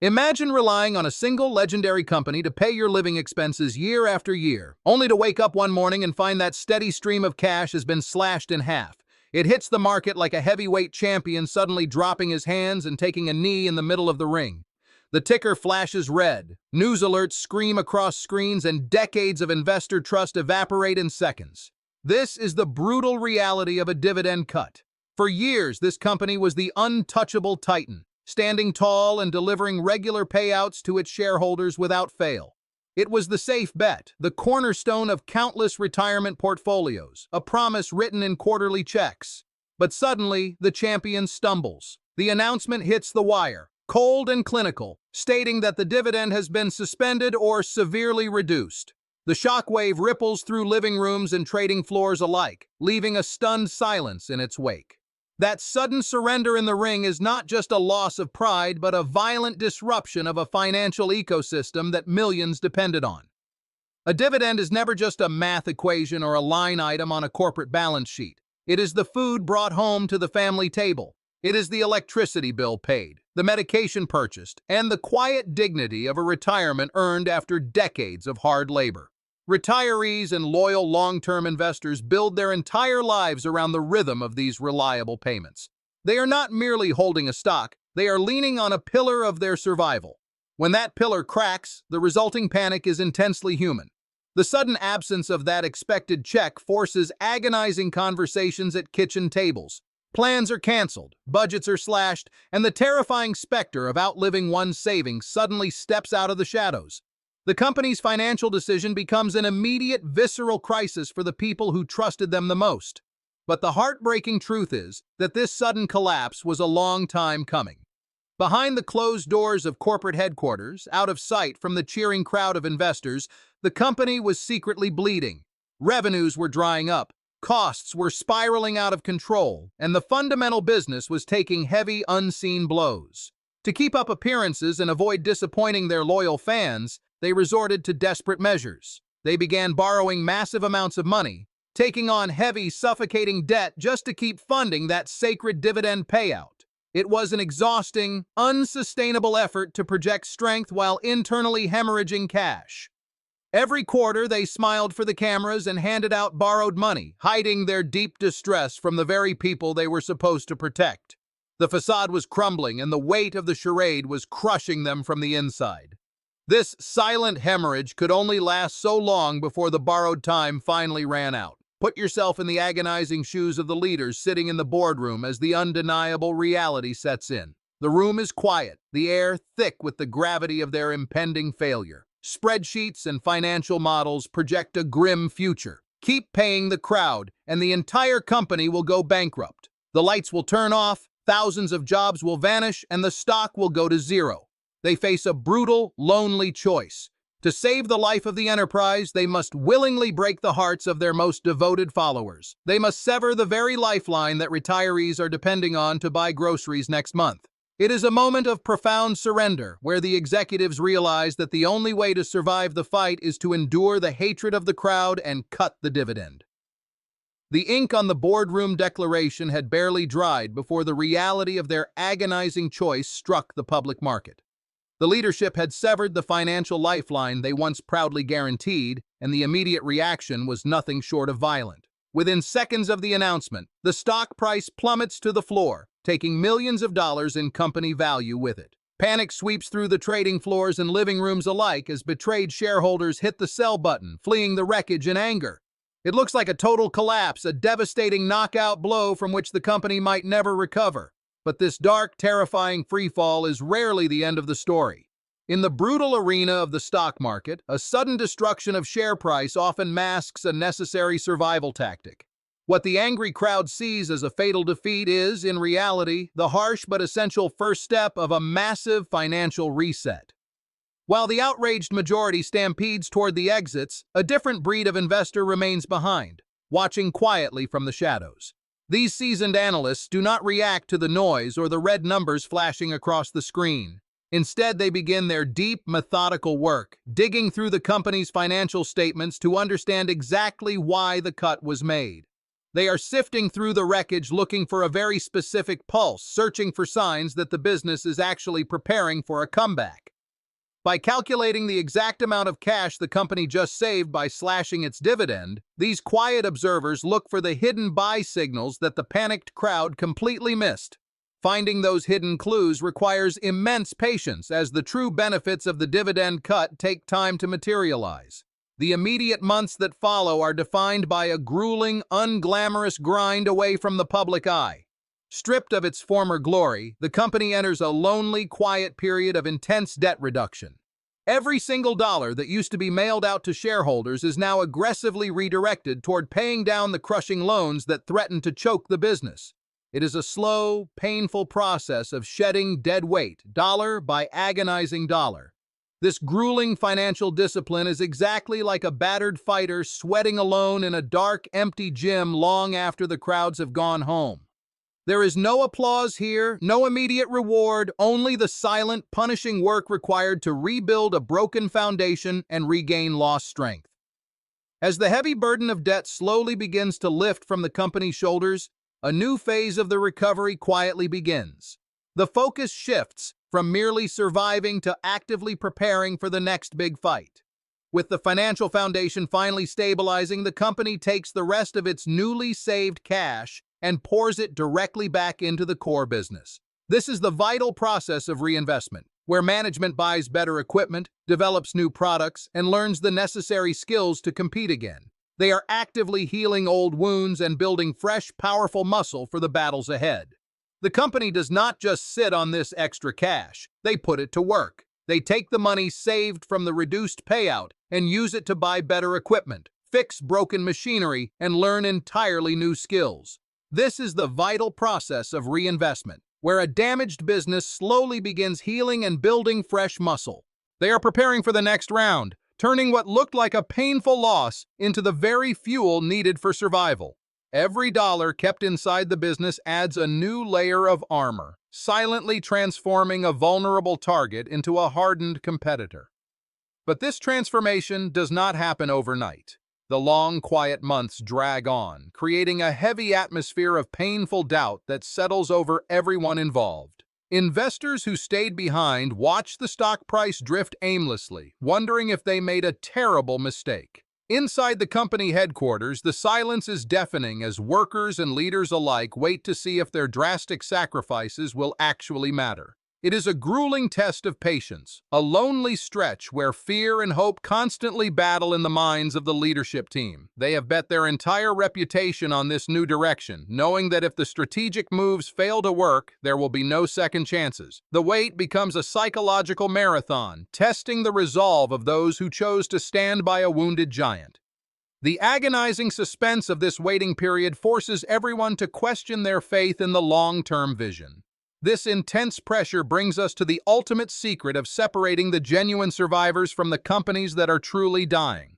Imagine relying on a single legendary company to pay your living expenses year after year, only to wake up one morning and find that steady stream of cash has been slashed in half. It hits the market like a heavyweight champion suddenly dropping his hands and taking a knee in the middle of the ring. The ticker flashes red, news alerts scream across screens, and decades of investor trust evaporate in seconds. This is the brutal reality of a dividend cut. For years, this company was the untouchable titan, standing tall and delivering regular payouts to its shareholders without fail. It was the safe bet, the cornerstone of countless retirement portfolios, a promise written in quarterly checks. But suddenly, the champion stumbles. The announcement hits the wire, cold and clinical, stating that the dividend has been suspended or severely reduced. The shockwave ripples through living rooms and trading floors alike, leaving a stunned silence in its wake. That sudden surrender in the ring is not just a loss of pride, but a violent disruption of a financial ecosystem that millions depended on. A dividend is never just a math equation or a line item on a corporate balance sheet. It is the food brought home to the family table. It is the electricity bill paid, the medication purchased, and the quiet dignity of a retirement earned after decades of hard labor. Retirees and loyal long-term investors build their entire lives around the rhythm of these reliable payments. They are not merely holding a stock, they are leaning on a pillar of their survival. When that pillar cracks, the resulting panic is intensely human. The sudden absence of that expected check forces agonizing conversations at kitchen tables. Plans are canceled, budgets are slashed, and the terrifying specter of outliving one's savings suddenly steps out of the shadows. The company's financial decision becomes an immediate, visceral crisis for the people who trusted them the most. But the heartbreaking truth is that this sudden collapse was a long time coming. Behind the closed doors of corporate headquarters, out of sight from the cheering crowd of investors, the company was secretly bleeding. Revenues were drying up, costs were spiraling out of control, and the fundamental business was taking heavy, unseen blows. To keep up appearances and avoid disappointing their loyal fans, they resorted to desperate measures. They began borrowing massive amounts of money, taking on heavy, suffocating debt just to keep funding that sacred dividend payout. It was an exhausting, unsustainable effort to project strength while internally hemorrhaging cash. Every quarter, they smiled for the cameras and handed out borrowed money, hiding their deep distress from the very people they were supposed to protect. The facade was crumbling, and the weight of the charade was crushing them from the inside. This silent hemorrhage could only last so long before the borrowed time finally ran out. Put yourself in the agonizing shoes of the leaders sitting in the boardroom as the undeniable reality sets in. The room is quiet, the air thick with the gravity of their impending failure. Spreadsheets and financial models project a grim future. Keep paying the crowd, and the entire company will go bankrupt. The lights will turn off, thousands of jobs will vanish, and the stock will go to zero. They face a brutal, lonely choice. To save the life of the enterprise, they must willingly break the hearts of their most devoted followers. They must sever the very lifeline that retirees are depending on to buy groceries next month. It is a moment of profound surrender, where the executives realize that the only way to survive the fight is to endure the hatred of the crowd and cut the dividend. The ink on the boardroom declaration had barely dried before the reality of their agonizing choice struck the public market. The leadership had severed the financial lifeline they once proudly guaranteed, and the immediate reaction was nothing short of violent. Within seconds of the announcement, the stock price plummets to the floor, taking millions of dollars in company value with it. Panic sweeps through the trading floors and living rooms alike as betrayed shareholders hit the sell button, fleeing the wreckage in anger. It looks like a total collapse, a devastating knockout blow from which the company might never recover. But this dark, terrifying freefall is rarely the end of the story. In the brutal arena of the stock market, a sudden destruction of share price often masks a necessary survival tactic. What the angry crowd sees as a fatal defeat is, in reality, the harsh but essential first step of a massive financial reset. While the outraged majority stampedes toward the exits, a different breed of investor remains behind, watching quietly from the shadows. These seasoned analysts do not react to the noise or the red numbers flashing across the screen. Instead, they begin their deep, methodical work, digging through the company's financial statements to understand exactly why the cut was made. They are sifting through the wreckage looking for a very specific pulse, searching for signs that the business is actually preparing for a comeback. By calculating the exact amount of cash the company just saved by slashing its dividend, these quiet observers look for the hidden buy signals that the panicked crowd completely missed. Finding those hidden clues requires immense patience, as the true benefits of the dividend cut take time to materialize. The immediate months that follow are defined by a grueling, unglamorous grind away from the public eye. Stripped of its former glory, the company enters a lonely, quiet period of intense debt reduction. Every single dollar that used to be mailed out to shareholders is now aggressively redirected toward paying down the crushing loans that threaten to choke the business. It is a slow, painful process of shedding dead weight, dollar by agonizing dollar. This grueling financial discipline is exactly like a battered fighter sweating alone in a dark, empty gym long after the crowds have gone home. There is no applause here, no immediate reward, only the silent, punishing work required to rebuild a broken foundation and regain lost strength. As the heavy burden of debt slowly begins to lift from the company's shoulders, a new phase of the recovery quietly begins. The focus shifts from merely surviving to actively preparing for the next big fight. With the financial foundation finally stabilizing, the company takes the rest of its newly saved cash and pours it directly back into the core business. This is the vital process of reinvestment, where management buys better equipment, develops new products, and learns the necessary skills to compete again. They are actively healing old wounds and building fresh, powerful muscle for the battles ahead. The company does not just sit on this extra cash, they put it to work. They take the money saved from the reduced payout and use it to buy better equipment, fix broken machinery, and learn entirely new skills. This is the vital process of reinvestment, where a damaged business slowly begins healing and building fresh muscle. They are preparing for the next round, turning what looked like a painful loss into the very fuel needed for survival. Every dollar kept inside the business adds a new layer of armor, silently transforming a vulnerable target into a hardened competitor. But this transformation does not happen overnight. The long, quiet months drag on, creating a heavy atmosphere of painful doubt that settles over everyone involved. Investors who stayed behind watch the stock price drift aimlessly, wondering if they made a terrible mistake. Inside the company headquarters, the silence is deafening as workers and leaders alike wait to see if their drastic sacrifices will actually matter. It is a grueling test of patience, a lonely stretch where fear and hope constantly battle in the minds of the leadership team. They have bet their entire reputation on this new direction, knowing that if the strategic moves fail to work, there will be no second chances. The wait becomes a psychological marathon, testing the resolve of those who chose to stand by a wounded giant. The agonizing suspense of this waiting period forces everyone to question their faith in the long-term vision. This intense pressure brings us to the ultimate secret of separating the genuine survivors from the companies that are truly dying.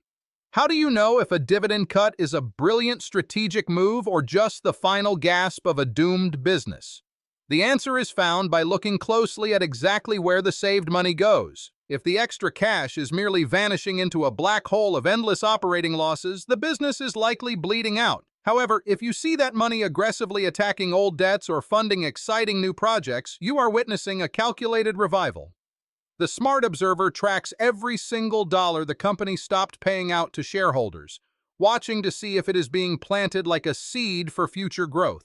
How do you know if a dividend cut is a brilliant strategic move or just the final gasp of a doomed business? The answer is found by looking closely at exactly where the saved money goes. If the extra cash is merely vanishing into a black hole of endless operating losses, the business is likely bleeding out. However, if you see that money aggressively attacking old debts or funding exciting new projects, you are witnessing a calculated revival. The smart observer tracks every single dollar the company stopped paying out to shareholders, watching to see if it is being planted like a seed for future growth.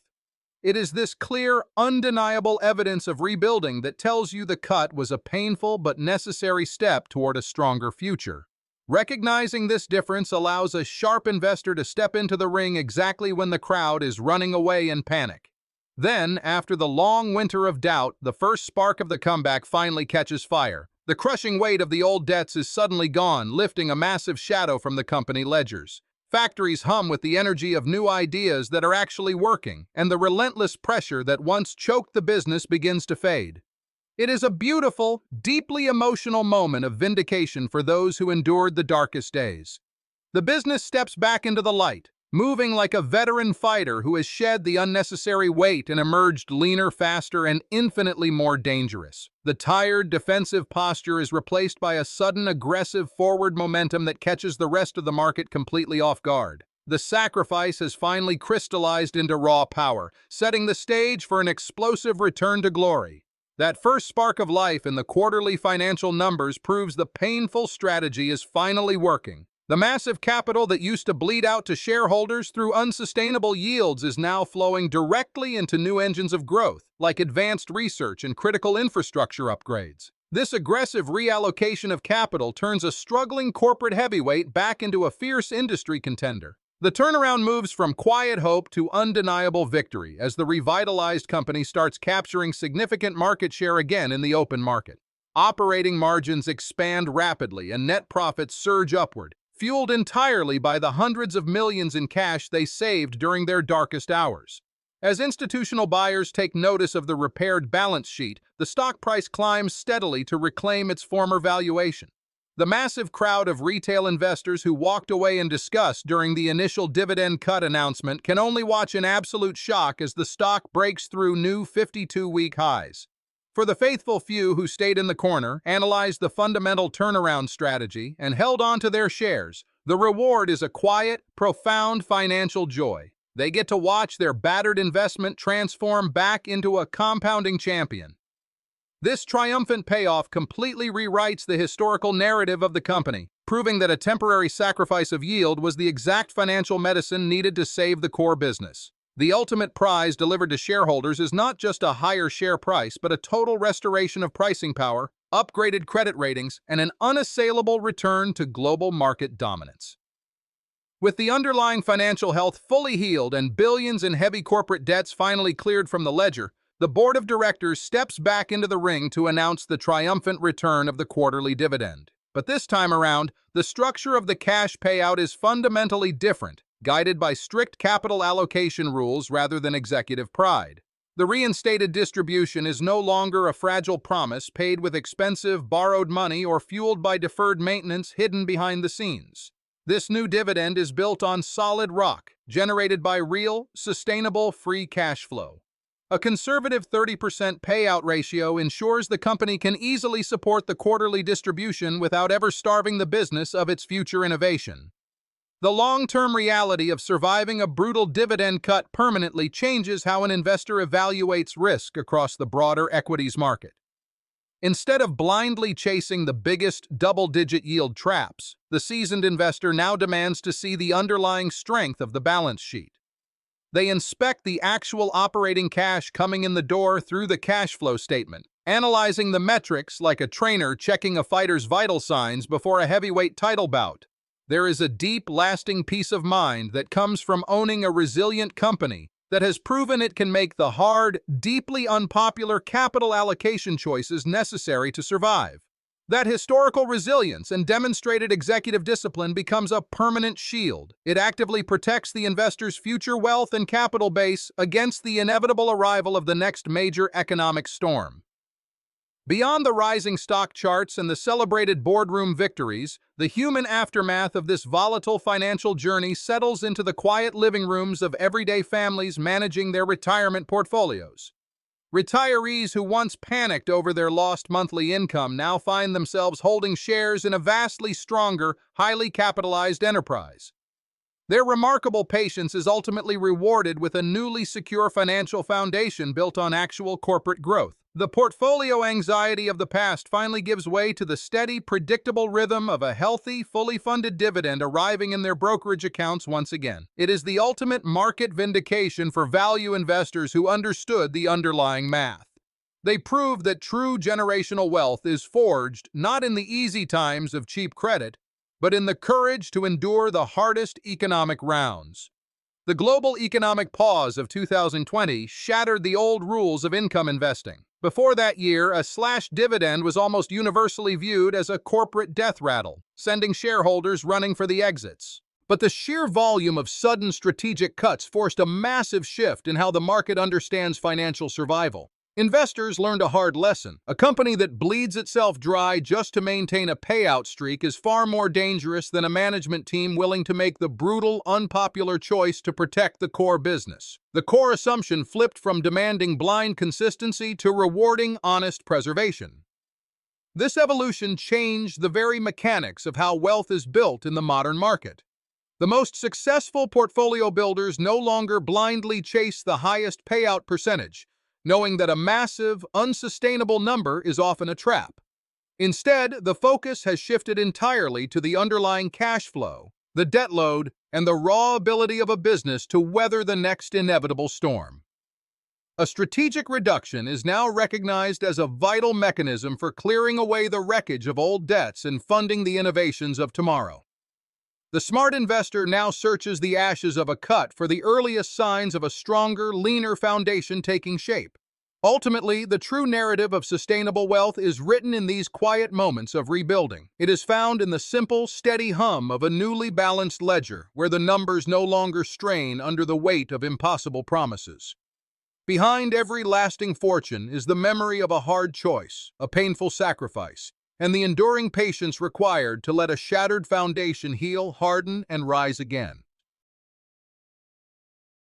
It is this clear, undeniable evidence of rebuilding that tells you the cut was a painful but necessary step toward a stronger future. Recognizing this difference allows a sharp investor to step into the ring exactly when the crowd is running away in panic. Then, after the long winter of doubt, the first spark of the comeback finally catches fire. The crushing weight of the old debts is suddenly gone, lifting a massive shadow from the company ledgers. Factories hum with the energy of new ideas that are actually working, and the relentless pressure that once choked the business begins to fade. It is a beautiful, deeply emotional moment of vindication for those who endured the darkest days. The business steps back into the light, moving like a veteran fighter who has shed the unnecessary weight and emerged leaner, faster, and infinitely more dangerous. The tired, defensive posture is replaced by a sudden, aggressive forward momentum that catches the rest of the market completely off guard. The sacrifice has finally crystallized into raw power, setting the stage for an explosive return to glory. That first spark of life in the quarterly financial numbers proves the painful strategy is finally working. The massive capital that used to bleed out to shareholders through unsustainable yields is now flowing directly into new engines of growth, like advanced research and critical infrastructure upgrades. This aggressive reallocation of capital turns a struggling corporate heavyweight back into a fierce industry contender. The turnaround moves from quiet hope to undeniable victory as the revitalized company starts capturing significant market share again in the open market. Operating margins expand rapidly and net profits surge upward, fueled entirely by the hundreds of millions in cash they saved during their darkest hours. As institutional buyers take notice of the repaired balance sheet, the stock price climbs steadily to reclaim its former valuation. The massive crowd of retail investors who walked away in disgust during the initial dividend cut announcement can only watch in absolute shock as the stock breaks through new 52-week highs. For the faithful few who stayed in the corner, analyzed the fundamental turnaround strategy, and held on to their shares, the reward is a quiet, profound financial joy. They get to watch their battered investment transform back into a compounding champion. This triumphant payoff completely rewrites the historical narrative of the company, proving that a temporary sacrifice of yield was the exact financial medicine needed to save the core business. The ultimate prize delivered to shareholders is not just a higher share price, but a total restoration of pricing power, upgraded credit ratings, and an unassailable return to global market dominance. With the underlying financial health fully healed and billions in heavy corporate debts finally cleared from the ledger, the board of directors steps back into the ring to announce the triumphant return of the quarterly dividend. But this time around, the structure of the cash payout is fundamentally different, guided by strict capital allocation rules rather than executive pride. The reinstated distribution is no longer a fragile promise paid with expensive, borrowed money or fueled by deferred maintenance hidden behind the scenes. This new dividend is built on solid rock, generated by real, sustainable free cash flow. A conservative 30% payout ratio ensures the company can easily support the quarterly distribution without ever starving the business of its future innovation. The long-term reality of surviving a brutal dividend cut permanently changes how an investor evaluates risk across the broader equities market. Instead of blindly chasing the biggest double-digit yield traps, the seasoned investor now demands to see the underlying strength of the balance sheet. They inspect the actual operating cash coming in the door through the cash flow statement, analyzing the metrics like a trainer checking a fighter's vital signs before a heavyweight title bout. There is a deep, lasting peace of mind that comes from owning a resilient company that has proven it can make the hard, deeply unpopular capital allocation choices necessary to survive. That historical resilience and demonstrated executive discipline becomes a permanent shield. It actively protects the investor's future wealth and capital base against the inevitable arrival of the next major economic storm. Beyond the rising stock charts and the celebrated boardroom victories, the human aftermath of this volatile financial journey settles into the quiet living rooms of everyday families managing their retirement portfolios. Retirees who once panicked over their lost monthly income now find themselves holding shares in a vastly stronger, highly capitalized enterprise. Their remarkable patience is ultimately rewarded with a newly secure financial foundation built on actual corporate growth. The portfolio anxiety of the past finally gives way to the steady, predictable rhythm of a healthy, fully funded dividend arriving in their brokerage accounts once again. It is the ultimate market vindication for value investors who understood the underlying math. They prove that true generational wealth is forged not in the easy times of cheap credit, but in the courage to endure the hardest economic rounds. The global economic pause of 2020 shattered the old rules of income investing. Before that year, a slashed dividend was almost universally viewed as a corporate death rattle, sending shareholders running for the exits. But the sheer volume of sudden strategic cuts forced a massive shift in how the market understands financial survival. Investors learned a hard lesson. A company that bleeds itself dry just to maintain a payout streak is far more dangerous than a management team willing to make the brutal, unpopular choice to protect the core business. The core assumption flipped from demanding blind consistency to rewarding honest preservation. This evolution changed the very mechanics of how wealth is built in the modern market. The most successful portfolio builders no longer blindly chase the highest payout percentage, knowing that a massive, unsustainable number is often a trap. Instead, the focus has shifted entirely to the underlying cash flow, the debt load, and the raw ability of a business to weather the next inevitable storm. A strategic reduction is now recognized as a vital mechanism for clearing away the wreckage of old debts and funding the innovations of tomorrow. The smart investor now searches the ashes of a cut for the earliest signs of a stronger, leaner foundation taking shape. Ultimately, the true narrative of sustainable wealth is written in these quiet moments of rebuilding. It is found in the simple, steady hum of a newly balanced ledger, where the numbers no longer strain under the weight of impossible promises. Behind every lasting fortune is the memory of a hard choice, a painful sacrifice, and the enduring patience required to let a shattered foundation heal, harden, and rise again.